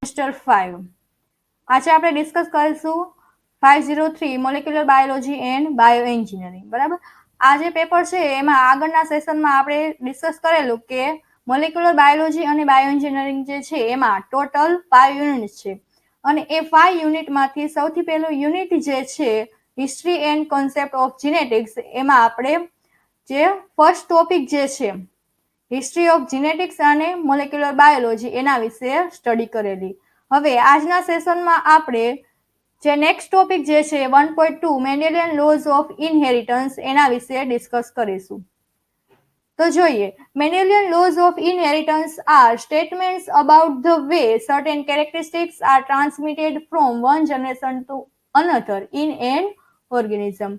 Semester 5 આજે આપણે discuss કરીશું 503 molecular biology and bio engineering. બરાબર, આ જે પેપર છે એમાં આગળના સેશનમાં આપણે ડિસ્કસ કરેલું કે મોલેક્યુલર બાયોલોજી અને બાયો એન્જિનિયરિંગ જે છે એમાં ટોટલ 5 યુનિટ છે અને એ 5 યુનિટમાંથી સૌથી પહેલું યુનિટ જે છે history and concept of genetics, એમાં આપણે જે ફર્સ્ટ ટોપિક જે છે હિસ્ટ્રી ઓફ જીનેટિક્સ અને મોલેક્યુલર બાયોલોજી એના વિશે સ્ટડી કરેલી. હવે આજના સેશનમાં આપણે જે નેક્સ્ટ ટોપિક જે છે 1.2 મેન્ડેલિયન લોઝ ઓફ ઇનહેરિટન્સ એના વિશે ડિસ્કસ કરીશું. તો જોઈએ, Mendelian laws of inheritance are statements about the way certain characteristics are transmitted from one generation to another in an organism.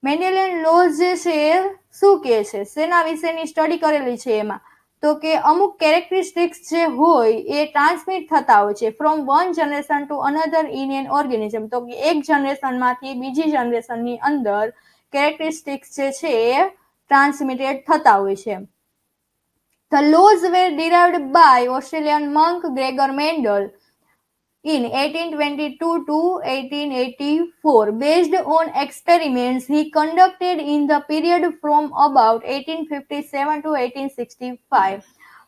Mendelian laws જે છે એ શું કહે છે, શેના વિશેની સ્ટડી કરેલી છે એમાં, તો કે અમુક કેરેક્ટરિસ્ટિક્સ જે હોય એ ટ્રાન્સમિટ થતા હોય છે from one generation to another in an organism. તો કે એક જનરેશનમાંથી બીજી જનરેશનની અંદર કેરેક્ટરિસ્ટિક્સ જે છે એ ટ્રાન્સમિટેડ થતા હોય છે. The laws were derived by Australian monk Gregor Mendel in 1822 to 1884 based on experiments he conducted in the period from about 1857 to 1865.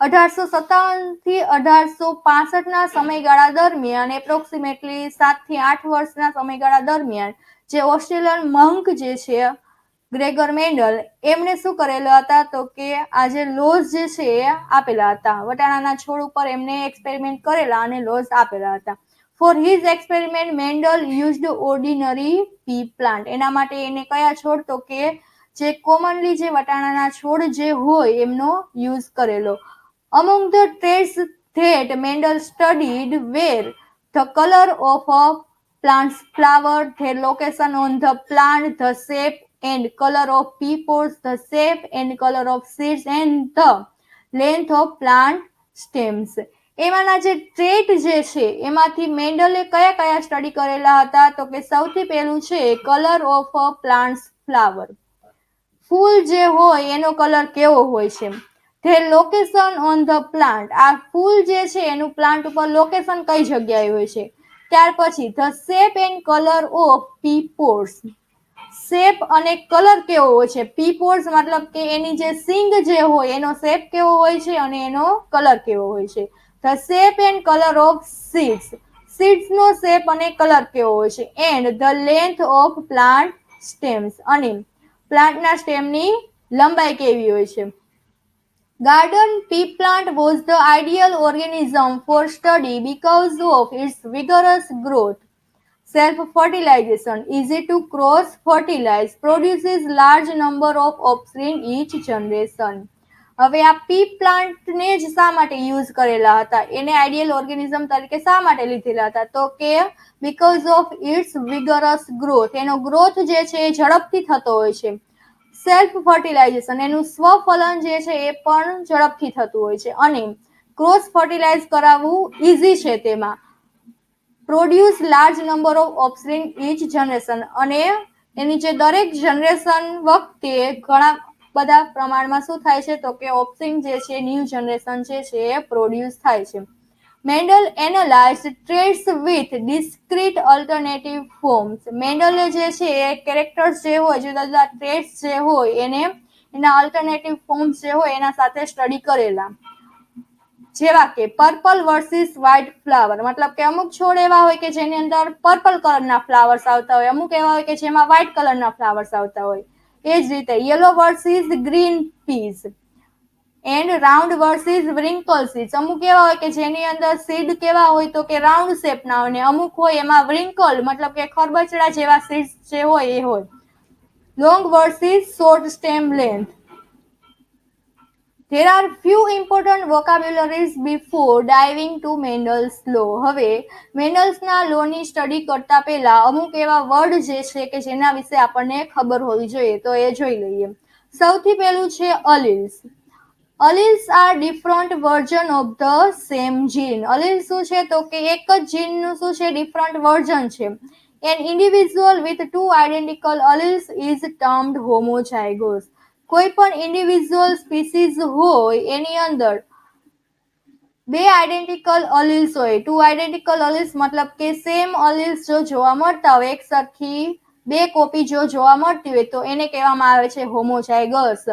1857 થી 1865ના સમયગાળા દરમિયાન એપ્રોક્સિમેટલી 7 થી 8 વર્ષના સમયગાળા દરમિયાન જે ઓસ્ટ્રેલિયન મંક જે છે ગ્રેગર મેન્ડલ, એમણે શું કરેલા હતા તો કે આ જે લોઝ જે છે એ આપેલા હતા. વટાણાના છોડ ઉપર એમને એક્સપેરિમેન્ટ કરેલા અને લોઝ આપેલા હતા. For his experiment Mendel used ordinary P plant. એના માટે એને કયા છોડ, તો કે જે કોમનલી જે વટાણાના છોડ જે હોય એમનો યુઝ કરેલો. Among the traits that Mendel studied were the colour of a plant's flower, their location on the plant, the shape and color of pea pods, the shape and color of seeds and the length of plant stems. એમાંના જે trait જે છે એમાંથી મેન્ડલે કયા કયા study કરેલા હતા, તો કે સૌથી પહેલું છે colour of a plants flower. ફૂલ જે હોય એનો કલર કેવો હોય છે. Their location on the plant, આ ફૂલ જે છે એનું પ્લાન્ટ ઉપર લોકેશન કઈ જગ્યાએ હોય છે. ત્યાર પછી the shape and colour of P pods, shape અને કલર કેવો હોય છે. પી પોડ્સ મતલબ કે એની જે સિંગ જે હોય એનો શેપ કેવો હોય છે અને એનો કલર કેવો હોય છે. The shape and colour of seeds, seeds નો શેપ અને કલર કેવો હોય છે. And the length of plant stems, અને પ્લાન્ટના સ્ટેમની લંબાઈ કેવી હોય છે. Garden pea plant was the ideal organism for study because of its vigorous growth, self-fertilization, easy to cross-fertilize, produces large number of offspring each generation. હવે આ પી પ્લાન્ટને જ શા માટે યુઝ કરેલા હતા, એને આઈડિયલ ઓર્ગેનિઝમ તરીકે શા માટે લીધેલા હતા, તો કે બીકોઝ ઓફ ઇટ્સ વિગરસ ગ્રોથ, એનો ગ્રોથ જે છે એ ઝડપથી થતો હોય છે. સેલ્ફ ફર્ટિલાઇઝેશન, એનું સ્વફલન જે છે એ પણ ઝડપથી થતું હોય છે. અને ક્રોસ ફર્ટિલાઇઝ કરાવવું ઇઝી છે તેમાં. Produce large number of offspring each generation, અને એની જે દરેક જનરેશન વખતે ઘણા બધા પ્રમાણમાં શું થાય છે, તો કે ઓફસ્પ્રિંગ જે છે ન્યૂ જનરેશન જે છે એ પ્રોડ્યુસ થાય છે. Mendel analysed traits with discrete alternative forms. મેન્ડલે જે છે એ કેરેક્ટર્સ જે હોય, જુદા જુદા ટ્રેડ્સ જે હોય એને એના અલ્ટરનેટિવ ફોર્મ્સ જે હોય એના સાથે સ્ટડી કરેલા. જેવા કે પર્પલ વર્સિસ વ્હાઇટ ફ્લાવર, મતલબ કે અમુક છોડ એવા હોય કે જેની અંદર પર્પલ કલરના ફ્લાવર્સ આવતા હોય, અમુક એવા હોય કે જેમાં વ્હાઇટ કલરના ફ્લાવર્સ આવતા હોય. એ જ રીતે yellow versus green peas and round versus wrinkle seeds. અમુક એવા હોય કે જેની અંદર સીડ કેવા હોય તો કે રાઉન્ડ શેપના હોય, ને અમુક હોય એમાં વ્રિંકલ મતલબ કે ખરબચડા જેવા સીડ્સ જે હોય એ હોય. Long versus short stem length. There are few important vocabularies before diving to Mendel's law. હવે મેન્ડલ્સના લોની સ્ટડી કરતા પહેલા અમુક એવા વર્ડ જે છે કે જેના વિશે આપણને ખબર હોવી જોઈએ, તો એ જોઈ લઈએ. સૌથી પહેલું છે alleles. Alleles are different version of the same gene. Allele શું છે, તો કે એક જ જીનનું શું છે, ડિફરન્ટ વર્ઝન છે. An individual with two identical alleles is termed homozygous. કોઈ પણ ઇન્ડિવિજ્યુઅલ સ્પીસીઝ હોય એની અંદર બે આઈડેન્ટિકલ અલીલ્સ હોય, 2 આઈડેન્ટિકલ અલીલ્સ મતલબ કે સેમ અલીલ્સ જો જોવા મળતા હોય, એક સરખી બે કોપી જો જોવા મળતી હોય તો એને કહેવામાં આવે છે હોમોઝાયગસ.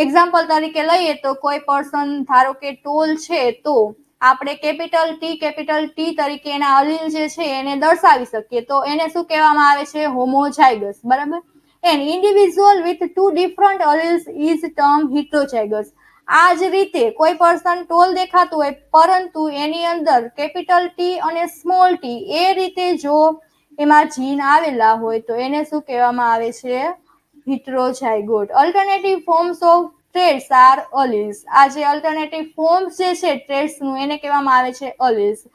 એક્ઝામ્પલ તરીકે લઈએ તો કોઈ પર્સન ધારો કે ટોલ છે તો આપણે કેપિટલ ટી તરીકે એના અલીલ જે છે એને દર્શાવી શકીએ તો એને શું કહેવામાં આવે છે હોમોઝાયગસ. બરાબર. And individual with 2 different alleles is term heterozygous. આ જ રીતે કોઈ પર્સન ટોલ દેખાતું હોય પરંતુ એની અંદર કેપિટલ ટી અને સ્મોલ ટી એ રીતે જો એમાં જીન આવેલા હોય તો એને શું કહેવામાં આવે છે heterozygote. Alternative forms of traits are alleles. આ જે અલ્ટરનેટિવ ફોર્મ્સ જે છે ટ્રેટ્સ નું એને કહેવામાં આવે છે અલીલ્સ.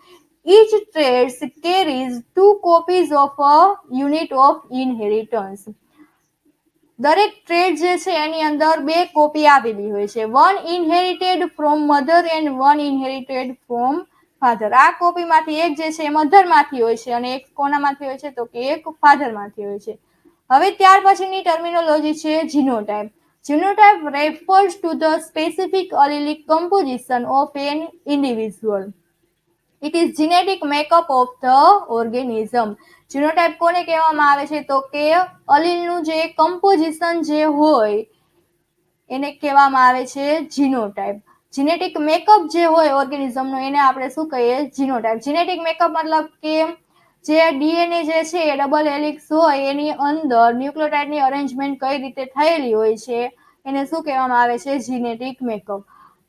Each trait carries 2 copies of a unit of inheritance. દરેક ટ્રેડ જે છે એની અંદર બે કોપી આવેલી હોય છે. One inherited from mother and one inherited from father. આ કોપીમાંથી એક જે છે એ મધરમાંથી હોય છે અને એક કોનામાંથી હોય છે તો કે એક ફાધરમાંથી હોય છે. હવે ત્યાર પછીની ટર્મિનોલોજી છે genotype. Genotype refers to the specific allelic composition of an individual. It is genetic makeup of the organism. Genotype કોને કહેવામાં આવે છે તો કે અલીલનું જે કમ્પોઝિશન જે હોય એને કહેવામાં આવે છે જીનોટાઇપ. જીનેટિક મેકઅપ જે હોય ઓર્ગેનિઝમનો એને આપણે શું કહીએ જીનોટાઇપ. જીનેટિક મેકઅપ મતલબ કે જે ડીએનએ જે છે એ ડબલ હેલિક્સ હોય એની અંદર ન્યુક્લિયોટાઇડની અરેન્જમેન્ટ કઈ રીતે થયેલી હોય છે એને શું કહેવામાં આવે છે જીનેટિક મેકઅપ.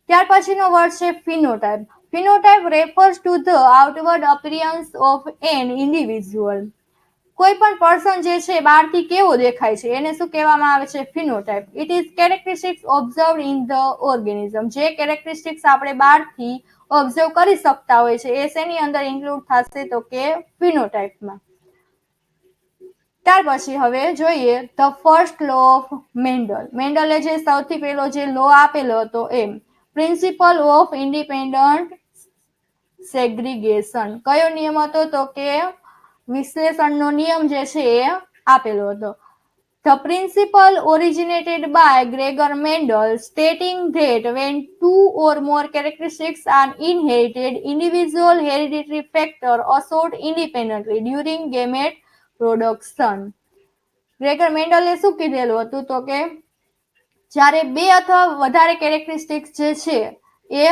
ત્યાર પછીનો વર્ડ છે phenotype. Phenotype refers to the outward appearance of an individual. કોઈ પણ પર્સન જે છે બહારથી કેવો દેખાય છે એને શું કહેવામાં આવે છે phenotype. It is characteristics observed in the organism. જે કેરેક્ટરિસ્ટિક્સ આપણે બહારથી ઓબ્ઝર્વ કરી શકતા હોય છે એ શેની અંદર ઇન્ક્લુડ થશે તો કે ફિનોટાઇપમાં. ત્યાર પછી હવે જોઈએ the first law of Mendel. મેન્ડલે જે સૌથી પહેલો જે લો આપેલો હતો એ પ્રિન્સિપલ ઓફ ઇન્ડિપેન્ડન્ટ સેગ્રીગેશન. કયો નિયમ હતો તો કે વિશ્લેષણનો નિયમ જે છે એ આપેલો હતો. The principle originated by Gregor Mendel, stating that when 2 or more characteristics are inherited, individual hereditary factors assert independently during gamete production. Gregor મેન્ડલે શું કીધેલું હતું તો કે જ્યારે બે અથવા વધારે કેરેક્ટરિસ્ટિક્સ જે છે એ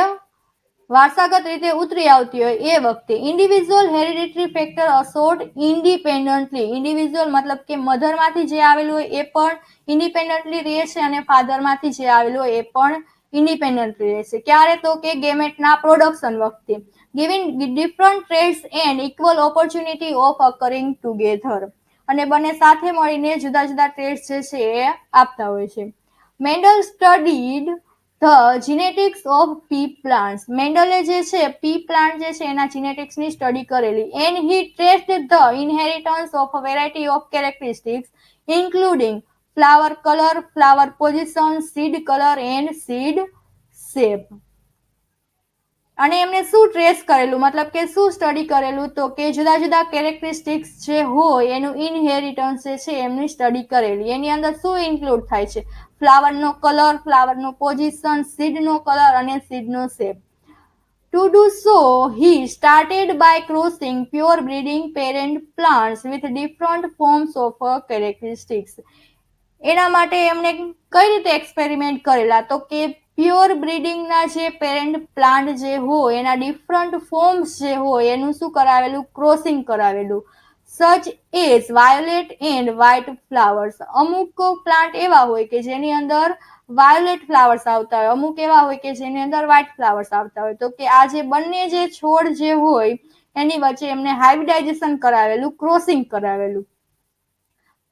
વારસાગત રીતે ઉતરી આવતી હોય એ વખતે individual hereditary factor assort independently. Individual મતલબ કે મધરમાંથી જે આવેલું હોય એ પણ ઇન્ડિપેન્ડન્ટલી રહે છે અને ફાધરમાંથી જે આવેલું હોય એ પણ ઇન્ડિપેન્ડન્ટલી રહે છે. ક્યારે તો કે ગેમેટના પ્રોડક્શન વખતે. Giving different traits and equal opportunity of occurring together. અને બંને સાથે મળીને જુદા જુદા ટ્રેડ્સ જે છે એ આપતા હોય છે. Mendel studied the genetics of pea plants. મેન્ડલે જે છે પી પ્લાન્ટ જે છે એના જીનેટિક્સની સ્ટડી કરેલી. And he traced the inheritance of a variety of characteristics including flower colour, flower position, seed colour and seed shape. અને એમને શું ટ્રેસ કરેલું મતલબ કે શું સ્ટડી કરેલું તો કે જુદા જુદા કેરેક્ટરિસ્ટિક્સ જે હોય એનું ઇનહેરિટન્સ જે છે એમની સ્ટડી કરેલી. એની અંદર શું ઇન્ક્લુડ થાય છે ફ્લાવરનો કલર, ફ્લાવરનો પોઝિશન, સીડનો કલર અને સીડનો shape. To do so, he started by crossing pure breeding parent plants with different forms of characteristics. એના માટે એમણે કઈ રીતે એક્સપેરિમેન્ટ કરેલા તો કે પ્યોર બ્રીડિંગના જે પેરેન્ટ પ્લાન્ટ જે હોય એના ડિફરન્ટ ફોર્મ્સ જે હોય એનું શું કરાવેલું ક્રોસિંગ કરાવેલું. Such as violet and white flowers. અમુક પ્લાન્ટ એવા હોય કે જેની અંદર વાયોલેટ ફ્લાવર્સ આવતા હોય, અમુક એવા હોય કે જેની અંદર વ્હાઇટ ફ્લાવર્સ આવતા હોય. તો કે આ જે બંને જે છોડ જે હોય એની વચ્ચે એમને હાઇબ્રિડાઇઝેશન કરાવેલું, ક્રોસિંગ કરાવેલું.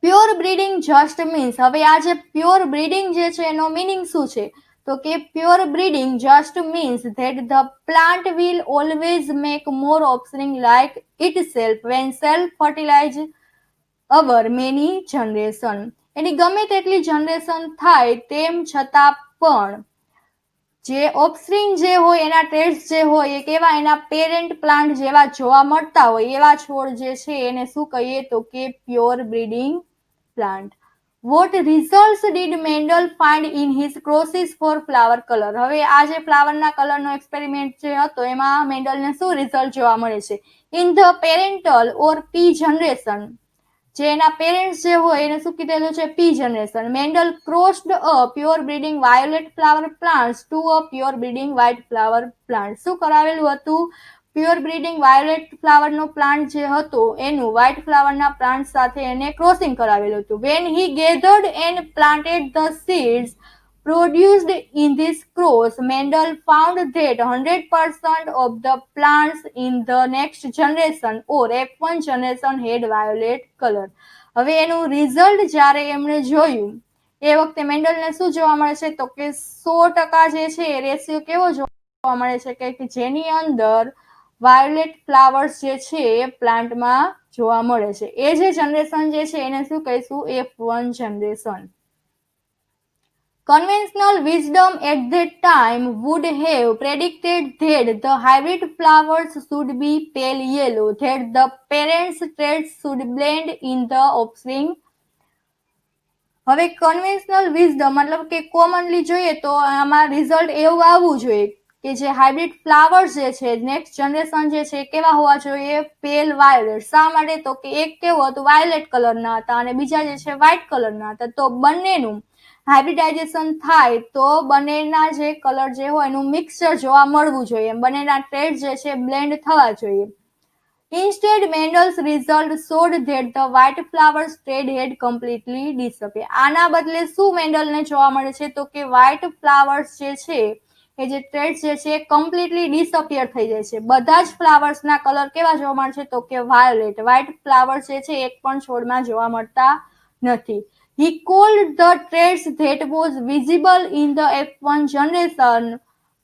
Pure breeding just means. હવે આ જે પ્યોર બ્રીડિંગ જે છે એનો મિનિંગ શું છે તો કે pure breeding just means that the plant will always make more offspring like it self when self fertilize over many generation. એની ગમે તેટલી જનરેશન થાય તેમ છતાં પણ જે ઓફસ્પ્રિંગ જે હોય એના ટ્રેડ્સ જે હોય એ કેવા એના પેરેન્ટ પ્લાન્ટ જેવા જોવા મળતા હોય એવા છોડ જે છે એને શું કહીએ તો કે pure breeding plant. What results did Mendel find in his crosses for flower color? હવે આ જે ફ્લાવરના કલરનો એક્સપેરિમેન્ટ જે હતો એમાં મેન્ડલને શું રિઝલ્ટ જોવા મળે છે? In the parental or P generation, જે એના પેરેન્ટ્સ જે હોય એને શું કીધેલું છે? P generation. Mendel crossed a pure breeding violet flower plants to a pure breeding white flower plant. શું કરાવેલું હતું? પ્યોર બ્રીડિંગ વાયોલેટ ફ્લાવરનો પ્લાન્ટ જે હતો એનું વ્હાઇટ ફ્લાવરના પ્લાન્ટ સાથે એને ક્રોસિંગ કરાવેલું હતું. When he gathered and planted the seeds produced in this cross, Mendel found that 100% of the plants in the next generation or F1 generation had violet color. હવે એનું result જ્યારે એમણે જોયું એ વખતે મેન્ડલને શું જોવા મળે છે? તો કે 100% જે છે એ રેશિયો કેવો જોવા મળે છે કે જેની અંદર વાયોલેટ ફ્લાવર્સ જે છે એ પ્લાન્ટમાં જોવા મળે છે. એ જે જનરેશન જે છે એને શું કહીશું? F1 generation. Conventional wisdom at that time would have predicted that the hybrid flowers should be pale yellow, that the parents' traits should blend in the offspring. હવે કન્વેન્શનલ વિઝડમ મતલબ કે કોમનલી જોઈએ તો આમાં રિઝલ્ટ એવું આવવું જોઈએ કે જે હાઇબ્રિડ ફ્લાવર્સ જે છે નેક્સ્ટ જનરેશન જે છે કેવા હોવા જોઈએ? પેલ વાયોલેટ. શા માટે? તો કે એક કેવું હતું? વાયોલેટ કલરના હતા અને બીજા જે છે વ્હાઇટ કલરના હતા. તો બંનેનું હાઇબ્રિડાઇઝેશન થાય તો બંનેના જે કલર જે હોય એનું મિક્સચર જોવા મળવું જોઈએ, બંનેના ટ્રેડ જે છે બ્લેન્ડ થવા જોઈએ. Instead, Mendel's result showed that the white flowers trade had completely disappeared. આના બદલે શું મેન્ડલને જોવા મળે છે? તો કે વ્હાઇટ ફ્લાવર્સ જે છે એ જે ટ્રેડ જે છે કમ્પ્લીટલી ડિસઅપિયર થઈ જાય છે. બધા જ ફ્લાવર્સના કલર કેવા જોવા મળે છે? તો કે વાયોલેટ. વ્હાઇટ ફ્લાવર્સ જે છે એક પણ છોડમાં જોવા મળતા નથી. He called the traits that was visible in the F1 generation,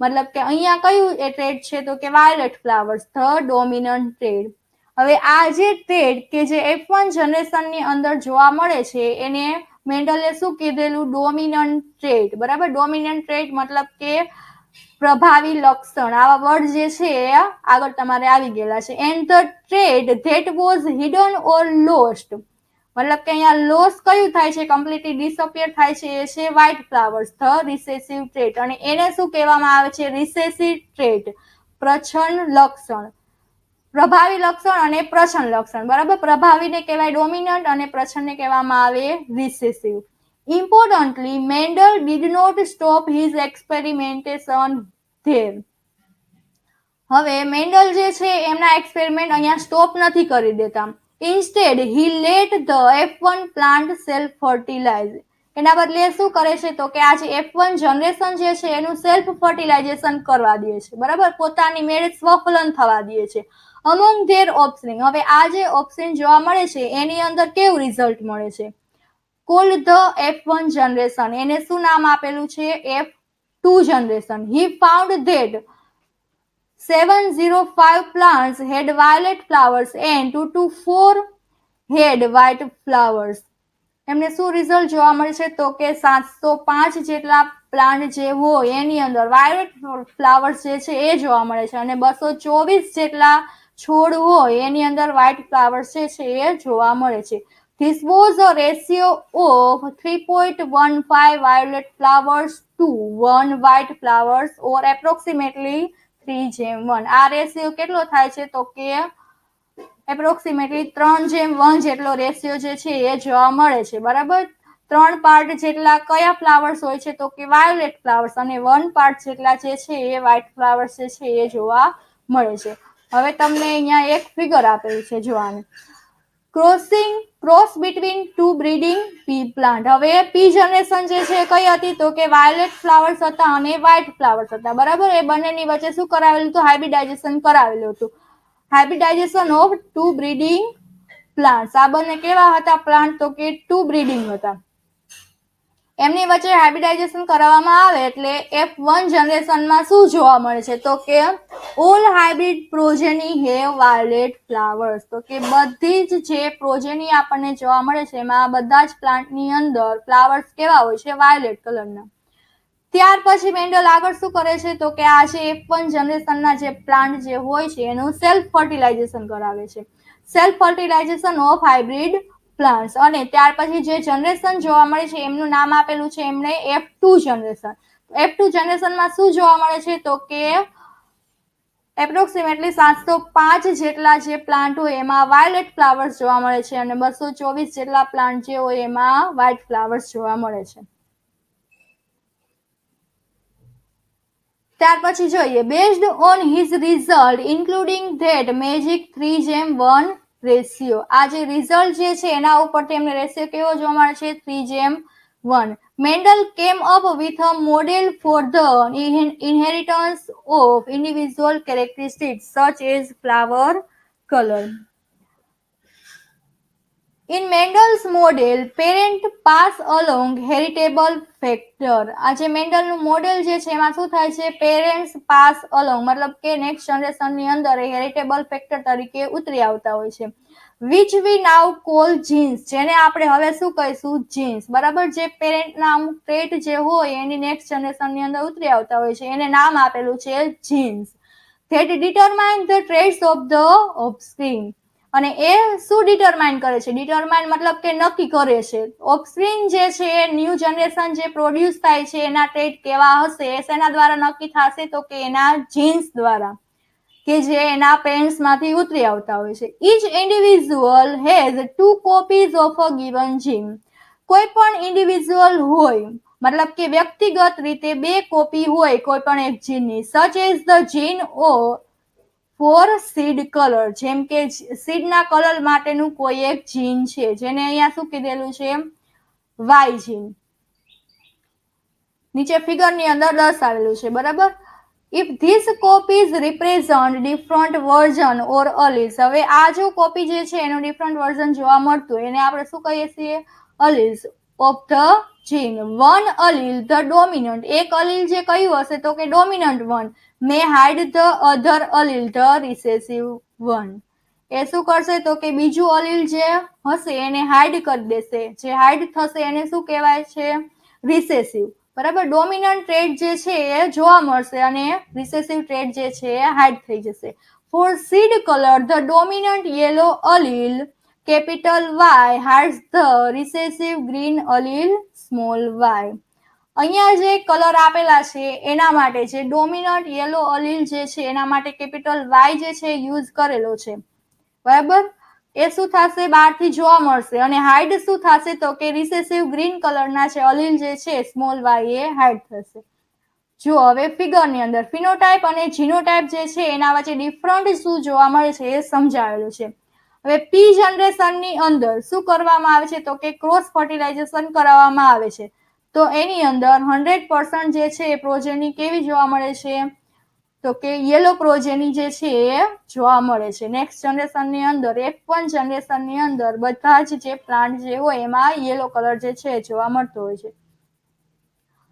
મતલબ કે અહીંયા કયું એ ટ્રેડ છે? તો કે violet flowers, the dominant trade. હવે આ જે ટ્રેડ કે જે F1 જનરેશનની અંદર જોવા મળે છે એને મેન્ડલે શું કીધેલું? Dominant trade. બરાબર. ડોમિનન્ટ ટ્રેડ મતલબ કે પ્રભાવી લક્ષણ. આવા વર્ડ જે છે એ આગળ તમારે આવી ગયેલા છે. And the trade that was hidden or lost, મતલબ કે અહીંયા લોસ કયું થાય છે? કમ્પ્લીટલી ડિસઅપિયર થાય છે એ છે white flowers, the recessive trait. અને એને શું કહેવામાં આવે છે? રિસેસિવ ટ્રેટ, પ્રછન લક્ષણ. પ્રભાવી લક્ષણ અને પ્રછન લક્ષણ. બરાબર. પ્રભાવીને કહેવાય ડોમિનન્ટ અને પ્રછનને કહેવામાં આવે recessive. Importantly, Mendel did not stop his experimentation there. હવે મેન્ડલ જે છે એમના એક્સપેરિમેન્ટ અહીંયા સ્ટોપ નથી કરી દેતા. Instead, he let the F1 plant self-fertilize. એના બદલે શું કરે છે? તો કે આ જે F1 જનરેશન જે છે એનું સેલ્ફ ફર્ટિલાઇઝેશન કરવા દે છે. બરાબર. પોતાની મેળે સ્વફલન થવા દે છે. Among their offspring. હવે આ જે ઓપ્શન જોવા મળે છે એની અંદર કેવું રિઝલ્ટ મળે છે? Called the F1 generation. એને શું નામ આપેલું છે? F2 generation. He found that 705 plants had violet flowers and 224 had white flowers. એમને શું રિઝલ્ટ જોવા મળે છે? તો કે 705 જેટલા પ્લાન્ટ જે હોય એની અંદર વાયોલેટ ફ્લાવર્સ જે છે એ જોવા મળે છે અને 224 જેટલા છોડ હોય એની અંદર વ્હાઇટ ફ્લાવર્સ જે છે એ જોવા મળે છે. This was a ratio of 3.15 violet flowers to 1 white flowers or approximately 3:1. આ રેશિયો કેટલો થાય છે? તો કે એપ્રોક્સિમેટલી 3:1 જેટલો રેશિયો જે છે એ જોવા મળે છે. બરાબર. 3 પાર્ટ જેટલા કયા ફ્લાવર્સ હોય છે? તો કે વાયોલેટ ફ્લાવર્સ અને 1 પાર્ટ જેટલા જે છે એ વ્હાઇટ ફ્લાવર્સ જે છે એ જોવા મળે છે. હવે તમને અહીંયા એક ફિગર આપેલું છે જોવાનું. ક્રોસ બિટવીન ટુ બ્રીડિંગ પી પ્લાન્ટ. હવે પી જનરેશન જે છે કઈ હતી? તો કે વાયોલેટ ફ્લાવર્સ હતા અને વ્હાઇટ ફ્લાવર્સ હતા. બરાબર. એ બંનેની વચ્ચે શું કરાવેલું હતું? હાઇબ્રિડાઇઝેશન કરાવેલું હતું. Hybridisation of two breeding plants. આ બંને કેવા હતા પ્લાન્ટ? તો કે ટુ બ્રીડિંગ હતા. એમની વચ્ચે હાઇબ્રિડાઇઝેશન કરવામાં આવે એટલે F1 જનરેશનમાં શું જોવા મળે છે? તો કે all hybrid progeny have violet flowers. તો કે બધી જ જે પ્રોજેની આપણને જોવા મળે છે એમાં બધા જ પ્લાન્ટની અંદર ફ્લાવર્સ કેવા હોય છે? વાયોલેટ કલરના. ત્યાર પછી મેન્ડલ આગળ શું કરે છે? તો કે આ જે F1 જનરેશનના જે પ્લાન્ટ જે હોય છે એનું સેલ્ફ ફર્ટિલાઇઝેશન કરાવે છે. Self fertilisation of hybrid plants. અને ત્યાર પછી જે જનરેશન જોવા મળે છે એમનું નામ આપેલું છે એમને F2 જનરેશન. F2 જનરેશનમાં શું જોવા મળે છે તો કે એપ્રોક્સિમેટલી 705 જેટલા જે પ્લાન્ટ હોય એમાં વાયોલેટ ફ્લાવર્સ જોવા મળે છે અને 224 જેટલા પ્લાન્ટ જે હોય એમાં વ્હાઇટ ફ્લાવર્સ જોવા મળે છે. ત્યાર પછી જોઈએ based on his result including that magic 3:1 ratio. આ જે રિઝલ્ટ જે છે એના ઉપરથી એમને રેશિયો કેવો જોવા મળે છે 3:1. મેન્ડલ કેમ up with a model for the inheritance of individual characteristics such as flower colour. In Mendel's model, parent pass along heritable factor. આ જે મેન્ડલનું મોડેલ જે છે એમાં શું થાય છે પેરેન્ટ્સ પાસ અલોંગ મતલબ કે નેક્સ્ટ જનરેશનની અંદર હેરિટેબલ ફેક્ટર તરીકે ઉતરી આવતા હોય છે. Which we now call jeans, જેને આપણે હવે શું કહીશું જીન્સ. બરાબર, જે પેરેન્ટના અમુક ટ્રેટ જે હોય એની નેક્સ્ટ જનરેશનની અંદર ઉતરી આવતા હોય છે એને નામ આપેલું છે genes. That determine the traits of the offspring. અને એ શું ડિટરમાઇન કરે છે, ડિટરમાઇન મતલબ કે નક્કી કરે છે ઓફસ્પ્રિંગ જે છે ન્યૂ જનરેશન જે પ્રોડ્યુસ થાય છે એના ટ્રેટ કેવા હશે એ શેના દ્વારા નક્કી થશે તો કે એના જીન્સ દ્વારા કે જે એના પેરેન્ટ્સમાંથી ઉતરી આવતા હોય છે. Each individual has 2 copies of a given gene. કોઈ પણ ઇન્ડિવિજ્યુઅલ હોય મતલબ કે વ્યક્તિગત રીતે 2 કોપી હોય કોઈ પણ એક જીનની. Such as the gene uh for seed colour, જેમ કે સીડના કલર માટેનું કોઈ એક જીન છે જેને અહીંયા શું કીધેલું છે વાય જીન. નીચે ફિગરની અંદર દર્શાવેલું છે. બરાબર, if these copies represent different version or alleles. હવે આ જો કોપી જે છે એનું ડિફરન્ટ વર્ઝન જોવા મળતું એને આપણે શું કહીએ છીએ alleles of the gene. One allele the dominant, એક અલીલ જે કયું હશે તો કે dominant one. May hide the other allele the recessive one. એ શું કરશે તો કે બીજું અલીલ જે હશે એને હાઇડ કરી દેશે. જે હાઇડ થશે એને શું કહેવાય છે રિસેસિવ. બરાબર, ડોમિનન્ટ ટ્રેડ જે છે એ જોવા મળશે અને રિસેસિવ ટ્રેડ જે છે એ હાઇડ થઈ જશે. For seed colour the dominant yellow allele capital Y hides the recessive green allele small Y. અહીંયા જે કલર આપેલા છે એના માટે જે ડોમિનન્ટ યેલો અલીલ જે છે એના માટે કેપિટલ વાય જે છે યુઝ કરેલો છે. બરાબર, એ શું થશે બહારથી જોવા મળશે અને હાઇડ શું થશે તો કે રિસેસિવ ગ્રીન કલરના છે અલીલ જે છે સ્મોલ વાય એ હાઇડ થશે. જો હવે ફિગરની અંદર ફિનોટાઇપ અને જીનોટાઇપ જે છે એના વચ્ચે ડિફરન્ટ શું જોવા મળે છે એ સમજાવેલું છે. હવે પી જનરેશનની અંદર શું કરવામાં આવે છે તો કે ક્રોસ ફર્ટિલાઇઝેશન કરાવવામાં આવે છે. તો એની અંદર 100% જે છે એ પ્રોજેની કેવી જોવા મળે છે તો કે યેલો પ્રોજેની જે છે એ જોવા મળે છે. નેક્સ્ટ જનરેશનની અંદર F1 જનરેશનની અંદર બધા જે પ્લાન્ટ જે હોય એમાં યેલો કલર જે છે જોવા મળતો હોય છે.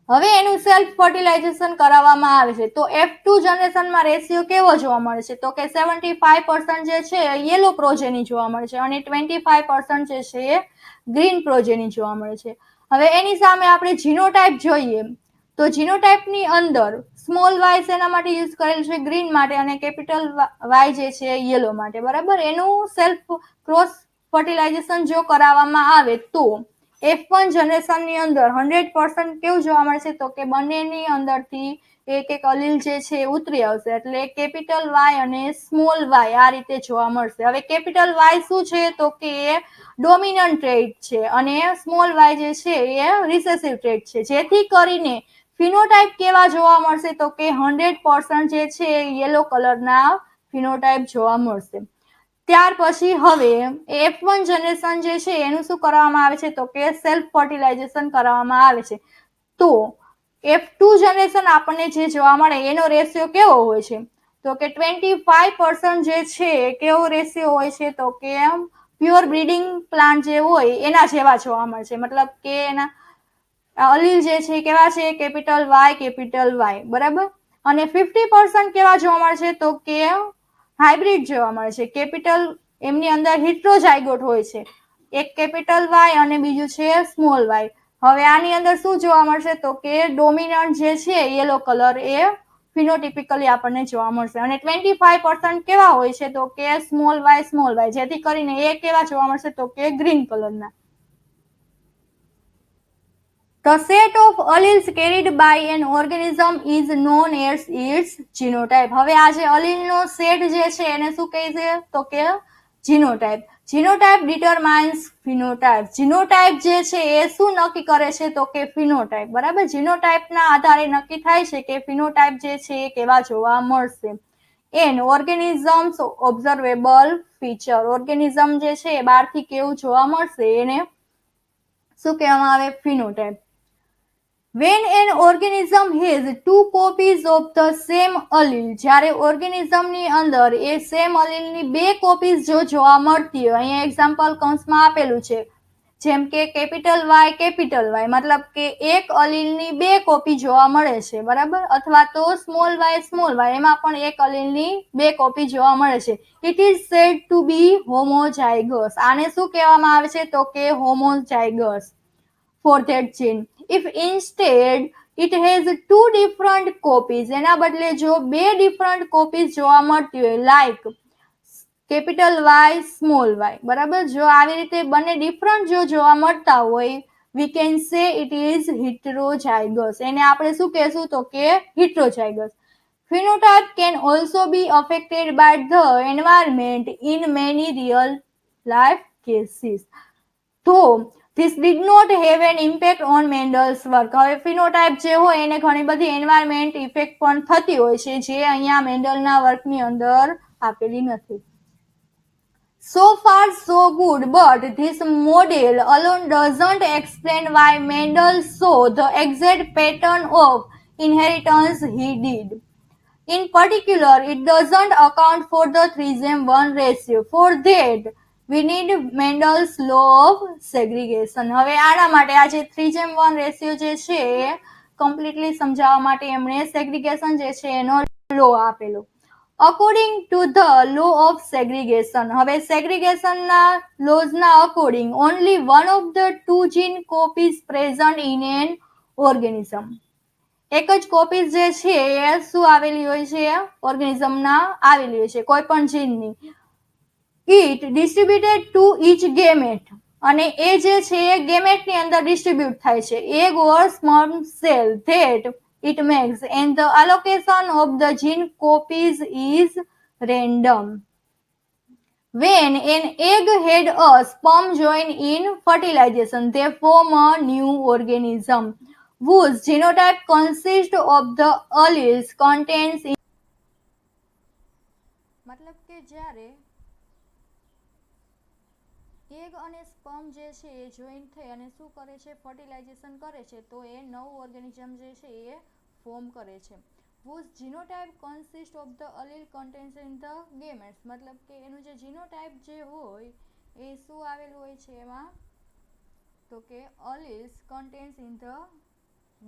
હવે એનું સેલ્ફ ફર્ટિલાઇઝેશન કરાવવામાં આવે છે. તો F2 જનરેશનમાં રેશિયો કેવો જોવા મળે છે તો કે 75% જે છે યેલો પ્રોજેની જોવા મળે છે અને 25% જે છે એ ગ્રીન પ્રોજેની જોવા મળે છે. હવે એની સામે આપણે જીનોટાઇપ જોઈએ તો જીનોટાઇપની અંદર સ્મોલ વાય શેના માટે યુઝ કરેલ છે ગ્રીન માટે અને કેપિટલ વાય જે છે યેલો માટે. બરાબર, એનું સેલ્ફ ક્રોસ ફર્ટિલાઇઝેશન જો કરાવવામાં આવે તો F1 જનરેશનની અંદર 100% કેવું જોવા મળશે તો કે બંનેની અંદરથી એક એક અલીલ જે છે ઉતરી આવશે એટલે કેપિટલ વાય અને સ્મોલ વાય આ રીતે જોવા મળશે. હવે કેપિટલ વાય શું છે તો કે ડોમિનન્ટ ટ્રેડ છે અને સ્મોલ વાય જે છે એ રિસેસિવ ટ્રેડ છે. જેથી કરીને ફિનોટાઇપ કેવા જોવા મળશે તો કે 100% જે છે યેલો કલરના ફિનોટાઇપ જોવા મળશે. ત્યાર પછી હવે F1 જનરેશન જે છે એનું શું કરવામાં આવે છે તો કે સેલ્ફ ફર્ટિલાઇઝેશન કરવામાં આવે છે. તો F2 જનરેશન આપણને જે જોવા મળે એનો રેશિયો કેવો હોય છે તો કે 25% જે છે કેવો રેશિયો હોય છે તો કે પ્યોર બ્રીડિંગ પ્લાન્ટ જે હોય એના જેવા જોવા મળે છે. મતલબ કે એના અલીલ જે છે કેવા છે કેપિટલ વાય. બરાબર, અને 50% કેવા જોવા મળે છે તો કે હાઇબ્રિડ જોવા મળે છે. કેપિટલ એમની અંદર હિટ્રોઝાઇગોટ હોય છે, એક કેપિટલ વાય અને બીજું છે સ્મોલ વાય. હવે આની અંદર શું જોવા મળશે તો કે ડોમિનન્ટ જે છે યેલો કલર એ ફિનોટિપિકલી આપણને જોવા મળશે. અને 25% કેવા હોય છે તો કે સ્મોલ વાય, જેથી કરીને એ કેવા જોવા મળશે તો કે ગ્રીન કલરના. The set of alleles carried by an organism is known as its genotype. હવે આ જે અલીલનો સેટ જે છે એને શું કહે છે તો કે genotype. Genotype determines phenotype. Genotype જે છે એ શું નક્કી કરે છે તો કે ફિનોટાઇપ. બરાબર, જીનોટાઇપના આધારે નક્કી થાય છે કે ફિનોટાઇપ જે છે એ કેવા જોવા મળશે. An organisms observable feature. Organism જે છે એ બહારથી કેવું જોવા મળશે એને શું કહેવામાં આવે phenotype. When an organism has two copies of the same allele, જ્યારે ઓર્ગેનિઝમની અંદર એ સેમ અલીલની બે કોપીઝ જો જોવા મળતી હોય, અહીંયા એક્ઝામ્પલ કૌંસમાં આપેલું છે, જેમ કે કેપિટલ વાય મતલબ કે એક અલીલની બે કોપી જોવા મળે છે, બરાબર, અથવા તો સ્મોલ વાય એમાં પણ એક અલીલની બે કોપી જોવા મળે છે. ઇટ ઇઝ સેડ ટુ બી હોમોઝાઇગસ. આને શું કહેવામાં આવે છે તો કે હોમોઝાઇગસ for that gene. If instead it has two different copies, એના બદલે જો બે different copies જોવા મળતી હોય, like capital Y small Y, બરાબર, જો આવી રીતે બંને ડિફરન્ટ જો જોવા મળતા હોય, we can say it is heterozygous. એને આપણે શું કહેશું તો કે heterozygous. Phenotype can also be affected by the environment in many real life cases. તો this did not have an impact on Mendel's work. હવે ફિનોટાઇપ જે હોય એને ઘણી બધી એન્વાયરમેન્ટ ઇફેક્ટ પણ થતી હોય છે, જે અહીંયા મેન્ડલના વર્કની અંદર આપેલી નથી. So far so good, but this model alone doesn't explain why Mendel saw the exact pattern of inheritance he did. In particular, it doesn't account for the 3:1 ratio. For that, we need Mendel's law of segregation. હવે આના માટે આ જે 3:1 ratio જે છે એ completely સમજાવવા માટે એમણે સેગ્રીગેશન જે છે એનો લો આપેલો. According to the law of segregation, હવે સેગ્રીગેશનના લોઝના according only one of the two gene copies present in an organism. એક જ કોપીઝ જે છે એ શું આવેલી હોય છે ઓર્ગેનિઝમના આવેલી હોય છે કોઈ પણ જીનની. It distributed to each gamete, અને એ જે છે એ ગેમેટની અંદર ડિસ્ટ્રીબ્યુટ થાય છે. Egg or sperm cell that it makes, and the allocation of the gene copies is random. When an egg had a sperm join in fertilization, they form a new organism whose genotype consists of the alleles contains in. મતલબ કે જ્યારે egg અને sperm જે છે એ join થઈ અને શું કરે છે ફર્ટિલાઇઝેશન કરે છે, તો એ નવું ઓર્ગેનિઝમ જે છે એ ફોર્મ કરે છે. whose genotype consists of the allele contains in the gametes, મતલબ કે એનું જે જીનોટાઇપ જે હોય એ શું આવેલું હોય છે એમાં તો કે alleles contains in the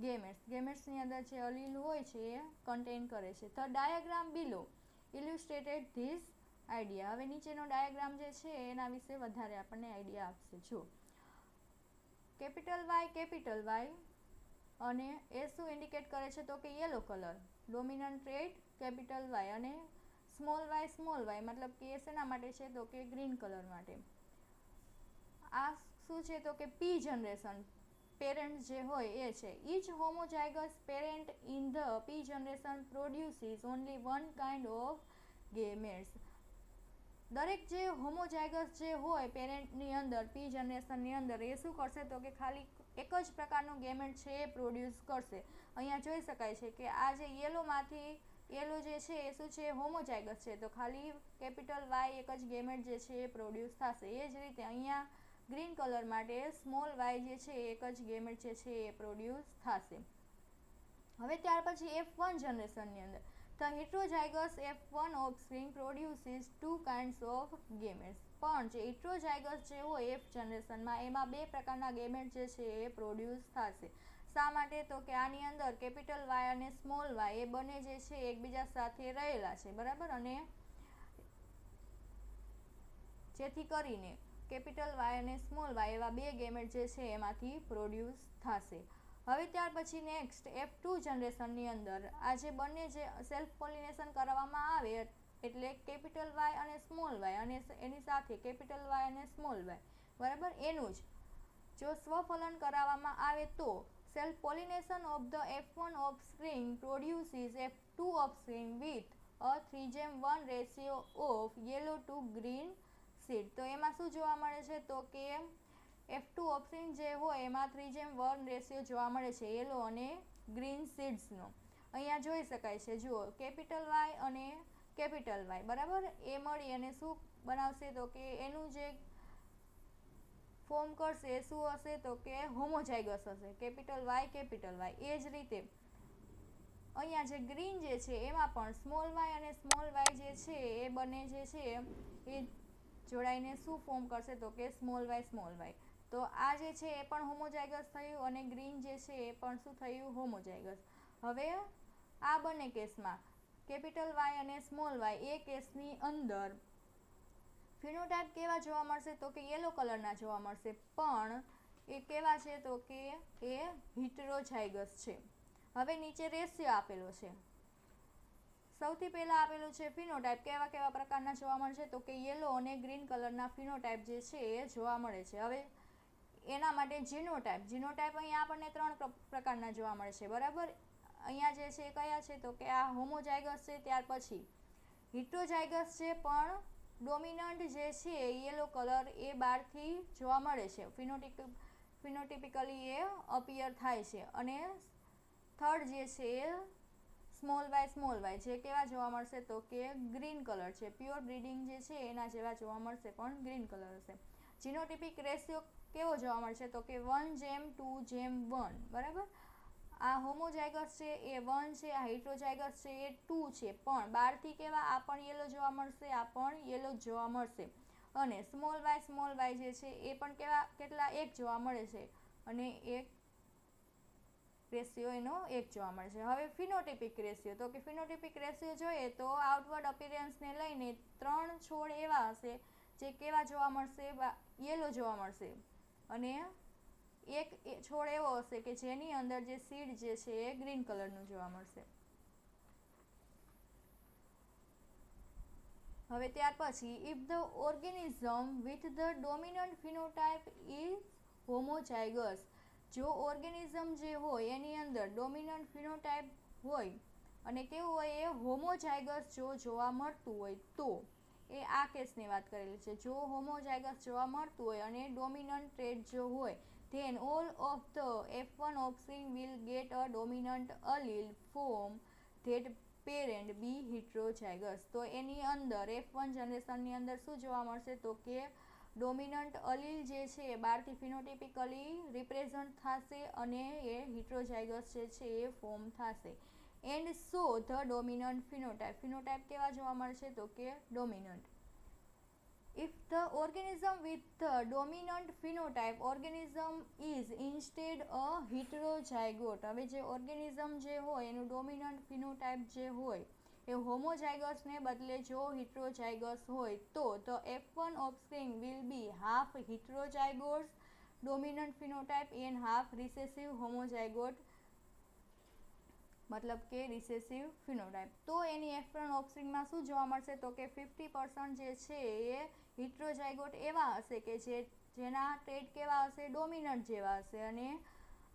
gametes. ગેમેટ્સની અંદર જે અલીલ હોય છે એ કન્ટેન કરે છે. The diagram below illustrated this idea. હવે નીચેનો ડાયાગ્રામ જે છે એના વિશે વધારે આપણને આઈડિયા આપશે. જો કેપિટલ વાય અને એ શું ઇન્ડિકેટ કરે છે તો કે yellow colour, dominant trait capital Y, અને સ્મોલ વાય મતલબ કે એ શેના માટે છે તો કે ગ્રીન કલર માટે. આ શું છે તો કે પી જનરેશન પેરેન્ટ જે હોય એ છે. Each homozygous parent in the P generation produces only one kind of gametes. દરેક જે હોમોઝાઇગસ જે હોય પેરેન્ટની અંદર પી જનરેશનની અંદર એ શું કરશે તો કે ખાલી એક જ પ્રકારનું ગેમેટ છે એ પ્રોડ્યુસ કરશે. અહીંયા જોઈ શકાય છે કે આ જે યેલો જે છે એ શું છે હોમોઝાઇગસ છે, તો ખાલી કેપિટલ વાય એક જ ગેમેટ જે છે એ પ્રોડ્યુસ થશે. એ જ રીતે અહીંયા ગ્રીન કલર માટે સ્મોલ વાય જે છે એક જ ગેમેટ જે છે એ પ્રોડ્યુસ થશે. હવે ત્યાર પછી F1 જનરેશનની અંદર the heterozygous F1 offspring produces two kinds of gametes. પણ જે heterozygous જે હોય F જનરેશનમાં એમાં બે પ્રકારના ગેમેટ જે છે એ પ્રોડ્યુસ થશે. શા માટે તો કે આની અંદર કેપિટલ વાય અને સ્મોલ વાય એ બંને જે છે એકબીજા સાથે રહેલા છે, બરાબર, અને જેથી કરીને કેપિટલ વાય અને સ્મોલ વાય એવા બે ગેમેટ જે છે એમાંથી પ્રોડ્યુસ થશે. હવે ત્યાર પછી નેક્સ્ટ F2 જનરેશનની અંદર આ જે બંને જે સેલ્ફ પોલિનેશન કરવામાં આવે એટલે કેપિટલ વાય અને સ્મોલ વાય અને એની સાથે કેપિટલ વાય અને સ્મોલ વાય, બરાબર, એનું જ જો સ્વફલન કરાવવામાં આવે તો self pollination of the F1 offspring produces F2 offspring with a 3:1 ratio of yellow to green seed. તો એમાં શું જોવા મળે છે તો કે F2 ઓફસ્પ્રિંગ જે હોય એમાં 3:1 રેશિયો જોવા મળે છે યેલો અને ગ્રીન સીડ્સનો. અહીંયા જોઈ શકાય છે, જુઓ કેપિટલ વાય અને કેપિટલ વાય, બરાબર, એ મળી અને શું બનાવશે તો કે એનું જે ફોર્મ કરશે એ શું હશે તો કે હોમોઝાઇગસ હશે, કેપિટલ વાય. એ જ રીતે અહીંયા જે ગ્રીન જે છે એમાં પણ સ્મોલ વાય અને સ્મોલ વાય જે છે એ બંને જે છે એ જોડાઈને શું ફોર્મ કરશે તો કે સ્મોલ વાય. તો આ જે છે એ પણ હોમોઝાઇગસ થયું અને ગ્રીન જે છે એ પણ શું થયું, હોમોઝાઇગસ. હવે આ બંને કેસમાં કેપિટલ વાય અને સ્મોલ વાય એ કેસની અંદર ફિનોટાઇપ કેવા જોવા મળશે તો કે યેલો કલરના જોવા મળશે, પણ એ કેવા છે તો કે એ હિટરોઝાઇગસ છે. હવે નીચે રેશિયો આપેલો છે. સૌથી પહેલાં આપેલું છે ફિનોટાઇપ કેવા કેવા પ્રકારના જોવા મળશે તો કે યેલો અને ગ્રીન કલરના ફિનોટાઇપ જે છે એ જોવા મળે છે. હવે એના માટે જીનોટાઇપ અહીંયા આપણને 3 પ્રકારના જોવા મળે છે, બરાબર. અહીંયા જે છે કયા છે તો કે આ હોમોઝાઇગસ છે, ત્યાર પછી હિટરોઝાઇગસ છે, પણ ડોમિનન્ટ જે છે યેલો કલર એ બહારથી જોવા મળે છે, ફિનોટિપિકલી એ અપિયર થાય છે. અને થર્ડ જે છે એ સ્મોલ વાય જે કેવા જોવા મળશે તો કે ગ્રીન કલર છે, પ્યોર બ્રીડિંગ જે છે એના જેવા જોવા મળશે પણ ગ્રીન કલર હશે. જીનોટિપિક રેશિયો કેવો જોવા મળશે તો કે 1:2:1, બરાબર. આ હોમોઝાઇગસ છે એ 1 છે, આ હિટરોઝાઇગસ છે એ 2 છે, પણ બહારથી કેવા આ પણ યેલો જોવા મળશે, આ પણ યેલો જોવા મળશે. અને સ્મોલ વાય જે છે એ પણ કેટલા 1 જોવા મળે છે અને એક રેશિયો એનો 1 જોવા મળે છે. હવે ફિનોટિપિક રેશિયો તો કે ફિનોટિપિક રેશિયો જોઈએ તો આઉટવર્ડ અપિયરન્સને લઈને 3 છોડ એવા હશે જે કેવા જોવા મળશે, યેલો જોવા મળશે, અને એક છોડ એવો હશે કે જેની અંદર જે સીડ જે છે એ ગ્રીન કલરનું જોવા મળશે. હવે ત્યાર પછી if the organism with the dominant phenotype is homozygous, જો ઓર્ગેનિઝમ જે હોય એની અંદર ડોમિનન્ટ ફિનોટાઇપ હોય અને કેવું હોય એ હોમોઝાઇગસ જો જોવા મળતું હોય તો એ આ કેસની વાત કરેલી છે. જો હોમોઝાઇગસ જોવા મળતું હોય અને ડોમિનન્ટ ટ્રેટ જો હોય then all of the F1 offspring will get a dominant allele from that parent be heterozygous. તો એની અંદર F1 જનરેશનની અંદર શું જોવા મળશે તો કે ડોમિનન્ટ અલીલ જે છે એ બહારથી ફિનોટિપિકલી રિપ્રેઝન્ટ થશે અને એ હિટરોઝાઇગસ જે છે એ ફોર્મ થશે. And so the dominant phenotype કેવા જોવા મળશે તો કે dominant. If the organism with the dominant phenotype organism is instead a heterozygote, હવે જે ઓર્ગેનિઝમ જે હોય એનું ડોમિનન્ટ ફિનોટાઇપ જે હોય એ હોમોઝાઇગસને બદલે જો હિટરોઝાઇગસ હોય તો the F1 offspring will be half heterozygous dominant phenotype and half recessive homozygote, મતલબ કે રિસેસિવ ફિનોટાઇપ. તો એની F1 ઓફસ્પ્રિંગમાં શું જોવા મળશે તો કે 50% જે છે એ હિટરોઝાઇગોટ એવા હશે કે જેના ટ્રેટ કેવા હશે, ડોમિનન્ટ જેવા હશે, અને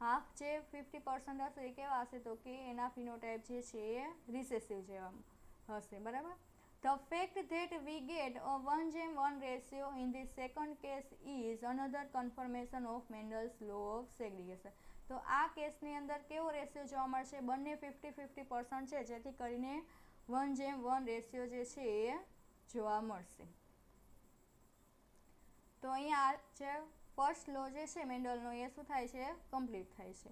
હાફ જે 50% હશે એ કેવા હશે તો કે એના ફિનોટાઇપ જે છે એ રિસેસિવ જેવા હશે, બરાબર. The fact that we get a 1:1 ratio in the second case is another confirmation of Mendel's law of segregation. તો આ કેસની અંદર કેવો રેશિયો જોવા મળશે, બંને 50-50% છે, જેથી કરીને 1:1 રેશિયો જે છે એ જોવા મળશે. તો અહીંયા જે ફર્સ્ટ લો જે છે મેન્ડલનો એ શું થાય છે, કમ્પ્લીટ થાય છે.